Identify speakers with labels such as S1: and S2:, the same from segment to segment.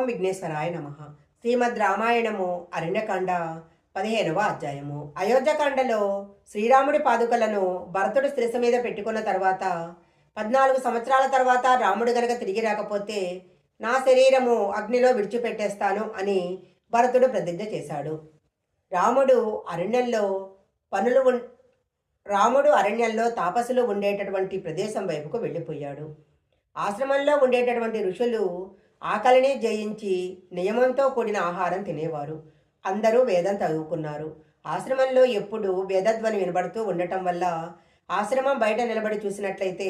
S1: ఓం విఘ్నేశ్వరాయ నమ. శ్రీమద్ రామాయణము అరణ్యకాండ 15వ అధ్యాయము. అయోధ్యకాండలో శ్రీరాముడి పాదుకలను భరతుడు శిరస్సు మీద పెట్టుకున్న తర్వాత 14 సంవత్సరాల తర్వాత రాముడు గనక తిరిగి రాకపోతే నా శరీరము అగ్నిలో విడిచిపెట్టేస్తాను అని భరతుడు ప్రతిజ్ఞ చేశాడు. రాముడు అరణ్యంలో పనులు రాముడు అరణ్యంలో తాపసులు ఉండేటటువంటి ప్రదేశం వైపుకు వెళ్ళిపోయాడు. ఆశ్రమంలో ఉండేటటువంటి ఋషులు ఆకలిని జయించి నియమంతో కూడిన ఆహారం తినేవారు. అందరూ వేదం చదువుకున్నారు. ఆశ్రమంలో ఎప్పుడు వేదధ్వని వినబడుతూ ఉండటం వల్ల ఆశ్రమం బయట నిలబడి చూసినట్లయితే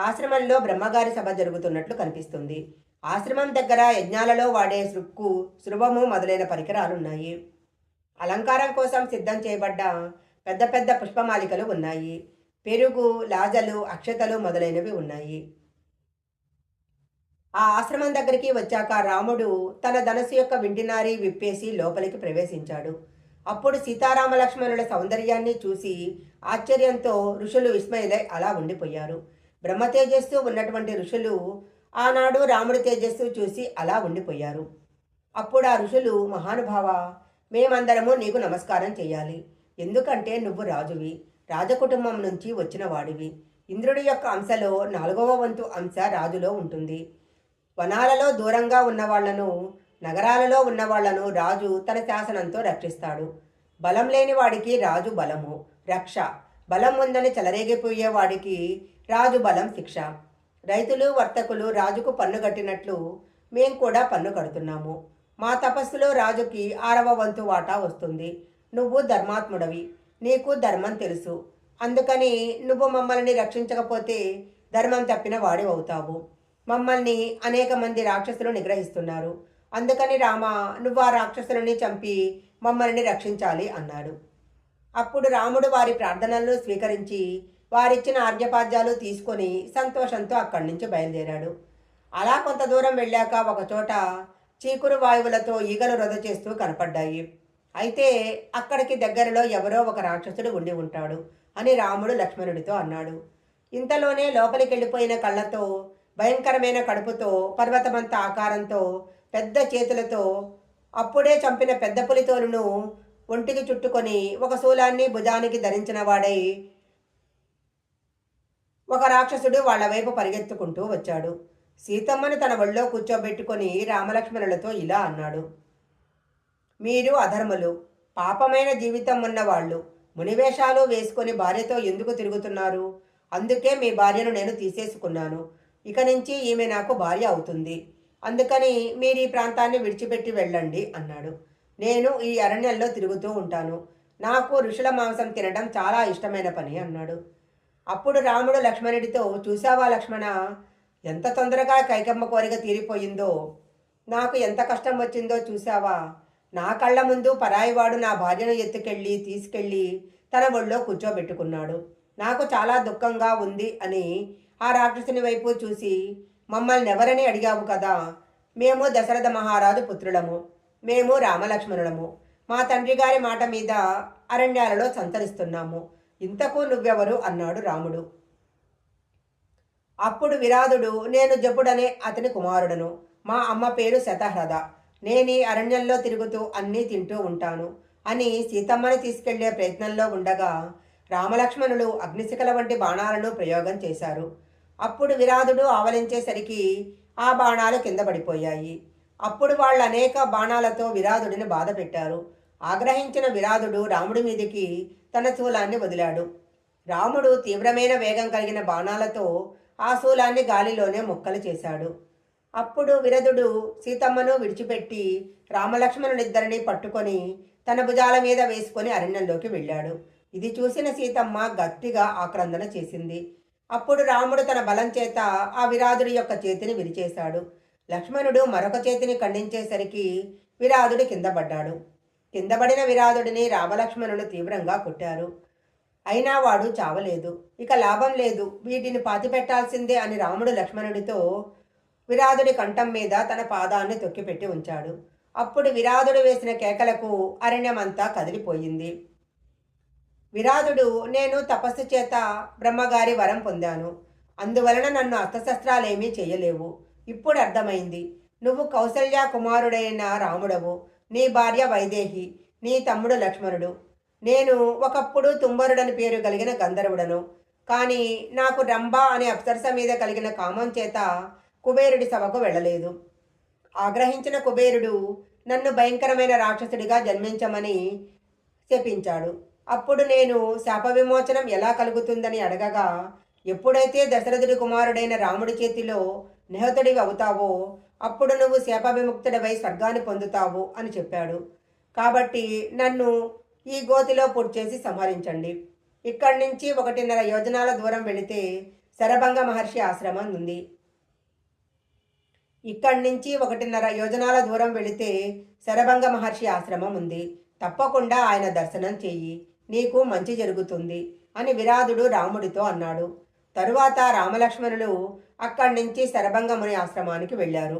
S1: ఆశ్రమంలో బ్రహ్మగారి సభ జరుగుతున్నట్లు కనిపిస్తుంది. ఆశ్రమం దగ్గర యజ్ఞాలలో వాడే సృక్కు, శృభము మొదలైన పరికరాలున్నాయి. అలంకారం కోసం సిద్ధం చేయబడ్డ పెద్ద పెద్ద పుష్పమాలికలు ఉన్నాయి. పెరుగు, లాజలు, అక్షతలు మొదలైనవి ఉన్నాయి. ఆ ఆశ్రమం దగ్గరికి వచ్చాక రాముడు తన ధనస్సు యొక్క వింటినారి విప్పేసి లోపలికి ప్రవేశించాడు. అప్పుడు సీతారామ లక్ష్మణుల సౌందర్యాన్ని చూసి ఆశ్చర్యంతో ఋషులు విస్మయులై అలా ఉండిపోయారు. బ్రహ్మ తేజస్సు ఉన్నటువంటి ఋషులు ఆనాడు రాముడి తేజస్సు చూసి అలా ఉండిపోయారు. అప్పుడు ఆ ఋషులు, మహానుభావ, మేమందరము నీకు నమస్కారం చేయాలి. ఎందుకంటే నువ్వు రాజువి, రాజకుటుంబం నుంచి వచ్చిన వాడివి. ఇంద్రుడి యొక్క అంశలో 4వ వంతు అంశ రాజులో ఉంటుంది. వనాలలో దూరంగా ఉన్నవాళ్లను, నగరాలలో ఉన్నవాళ్లను రాజు తన శాసనంతో రక్షిస్తాడు. బలం లేని వాడికి రాజు బలము, రక్ష. బలం ఉందని చెలరేగిపోయే వాడికి రాజు బలం, శిక్ష. రైతులు, వర్తకులు రాజుకు పన్ను కట్టినట్లు మేం కూడా పన్ను కడుతున్నాము. మా తపస్సులో రాజుకి 6వ వంతు వాటా వస్తుంది. నువ్వు ధర్మాత్ముడవి, నీకు ధర్మం తెలుసు. అందుకని నువ్వు మమ్మల్ని రక్షించకపోతే ధర్మం తప్పిన వాడి అవుతావు. మమ్మల్ని అనేక మంది రాక్షసులు నిగ్రహిస్తున్నారు. అందుకని రామ, నువ్వు ఆ రాక్షసులని చంపి మమ్మల్ని రక్షించాలి అన్నాడు. అప్పుడు రాముడు వారి ప్రార్థనలను స్వీకరించి వారిచ్చిన ఆర్ఘ్యపాద్యాలు తీసుకొని సంతోషంతో అక్కడి నుంచి బయలుదేరాడు. అలా కొంత దూరం వెళ్ళాక ఒకచోట చీకురు వాయువులతో ఈగలు రొద చేస్తూ కనపడ్డాయి. అయితే అక్కడికి దగ్గరలో ఎవరో ఒక రాక్షసుడు ఉండి ఉంటాడు అని రాముడు లక్ష్మణుడితో అన్నాడు. ఇంతలోనే లోపలికి వెళ్ళిపోయిన కళ్ళతో, భయంకరమైన కడుపుతో, పర్వతమంత ఆకారంతో, పెద్ద చేతులతో, అప్పుడే చంపిన పెద్ద పులితోలును ఒంటికి చుట్టుకొని ఒక శూలాన్ని భుజానికి ధరించిన వాడై ఒక రాక్షసుడు వాళ్ల వైపు పరిగెత్తుకుంటూ వచ్చాడు. సీతమ్మను తన ఒళ్ళో కూర్చోబెట్టుకొని రామలక్ష్మణులతో ఇలా అన్నాడు. మీరు అధర్ములు, పాపమైన జీవితం ఉన్నవాళ్ళు, మునివేషాలు వేసుకొని భార్యతో ఎందుకు తిరుగుతున్నారు? అందుకే మీ భార్యను నేను తీసేసుకున్నాను. ఇక నుంచి ఈమె నాకు భార్య అవుతుంది. అందుకని మీరు ఈ ప్రాంతాన్ని విడిచిపెట్టి వెళ్ళండి అన్నాడు. నేను ఈ అరణ్యంలో తిరుగుతూ ఉంటాను. నాకు ఋషుల మాంసం తినడం చాలా ఇష్టమైన పని అన్నాడు. అప్పుడు రాముడు లక్ష్మణుడితో, చూసావా లక్ష్మణ, ఎంత తొందరగా కైకమ్మ కోరిక తీరిపోయిందో, నాకు ఎంత కష్టం వచ్చిందో చూసావా? నా కళ్ళ ముందు పరాయివాడు నా భార్యను తీసుకెళ్ళి తన ఒళ్ళో కూర్చోబెట్టుకున్నాడు. నాకు చాలా దుఃఖంగా ఉంది అని ఆ రాక్షసుని వైపు చూసి, మమ్మల్ని ఎవరని అడిగావు కదా? మేము దశరథ మహారాజు పుత్రులము, మేము రామలక్ష్మణులము. మా తండ్రి గారి మాట మీద అరణ్యాలలో సంచరిస్తున్నాము. ఇంతకు నువ్వెవరు అన్నాడు రాముడు. అప్పుడు విరాధుడు, నేను జపుడనే అతని కుమారుడను. మా అమ్మ పేరు శతహ్రద. నేను ఈ అరణ్యంలో తిరుగుతూ అన్నీ తింటూ ఉంటాను అని సీతమ్మని తీసుకెళ్లే ప్రయత్నంలో ఉండగా రామలక్ష్మణులు అగ్నిశిఖల వంటి బాణాలను ప్రయోగం చేశారు. అప్పుడు విరాధుడు ఆవలించేసరికి ఆ బాణాలు కింద పడిపోయాయి. అప్పుడు వాళ్ళు అనేక బాణాలతో విరాధుడిని బాధ పెట్టారు. ఆగ్రహించిన విరాధుడు రాముడి మీదికి తన శూలాన్ని వదిలాడు. రాముడు తీవ్రమైన వేగం కలిగిన బాణాలతో ఆ శూలాన్ని గాలిలోనే ముక్కలు చేశాడు. అప్పుడు విరధుడు సీతమ్మను విడిచిపెట్టి రామలక్ష్మణులిద్దరిని పట్టుకొని తన భుజాల మీద వేసుకొని అరణ్యంలోకి వెళ్ళాడు. ఇది చూసిన సీతమ్మ గట్టిగా ఆక్రందన చేసింది. అప్పుడు రాముడు తన బలం చేత ఆ విరాధుడి యొక్క చేతిని విరిచేశాడు. లక్ష్మణుడు మరొక చేతిని ఖండించేసరికి విరాధుడు కింద పడ్డాడు. కిందపడిన విరాధుడిని రామలక్ష్మణులు తీవ్రంగా కొట్టారు. అయినా వాడు చావలేదు. ఇక లాభం లేదు, వీటిని పాతిపెట్టాల్సిందే అని రాముడు లక్ష్మణుడితో విరాధుడి కంఠం మీద తన పాదాన్ని తొక్కిపెట్టి ఉంచాడు. అప్పుడు విరాధుడు వేసిన కేకలకు అరణ్యమంతా కదిలిపోయింది. విరాధుడు, నేను తపస్సు చేత బ్రహ్మగారి వరం పొందాను, అందువలన నన్ను అస్త్రశస్త్రాలేమీ చేయలేవు. ఇప్పుడు అర్థమైంది, నువ్వు కౌసల్య కుమారుడైన రాముడవు, నీ భార్య వైదేహి, నీ తమ్ముడు లక్ష్మణుడు. నేను ఒకప్పుడు తుంబరుడని పేరు కలిగిన గంధర్వుడను. కానీ నాకు రంభ అనే అప్సరస మీద కలిగిన కామం చేత కుబేరుడి సభకు వెళ్ళలేదు. ఆగ్రహించిన కుబేరుడు నన్ను భయంకరమైన రాక్షసుడిగా జన్మించమని శపించాడు. అప్పుడు నేను శాప విమోచనం ఎలా కలుగుతుందని అడగగా, ఎప్పుడైతే దశరథుడి కుమారుడైన రాముడి చేతిలో నిహతుడివి అవుతావో అప్పుడు నువ్వు శాప విముక్తుడివై స్వర్గాన్ని పొందుతావు అని చెప్పాడు. కాబట్టి నన్ను ఈ గోతిలో పొడిచేసి సంహరించండి. ఇక్కడి నుంచి 1.5 యోజనాల దూరం వెళితే శరభంగ మహర్షి ఆశ్రమం ఉంది. ఇక్కడి నుంచి 1.5 యోజనాల దూరం వెళితే శరభంగ మహర్షి ఆశ్రమం ఉంది. తప్పకుండా ఆయన దర్శనం చెయ్యి, నీకు మంచి జరుగుతుంది అని విరాధుడు రాముడితో అన్నాడు. తరువాత రామలక్ష్మణులు అక్కడి నుంచి శరభంగ ముని ఆశ్రమానికి వెళ్ళారు.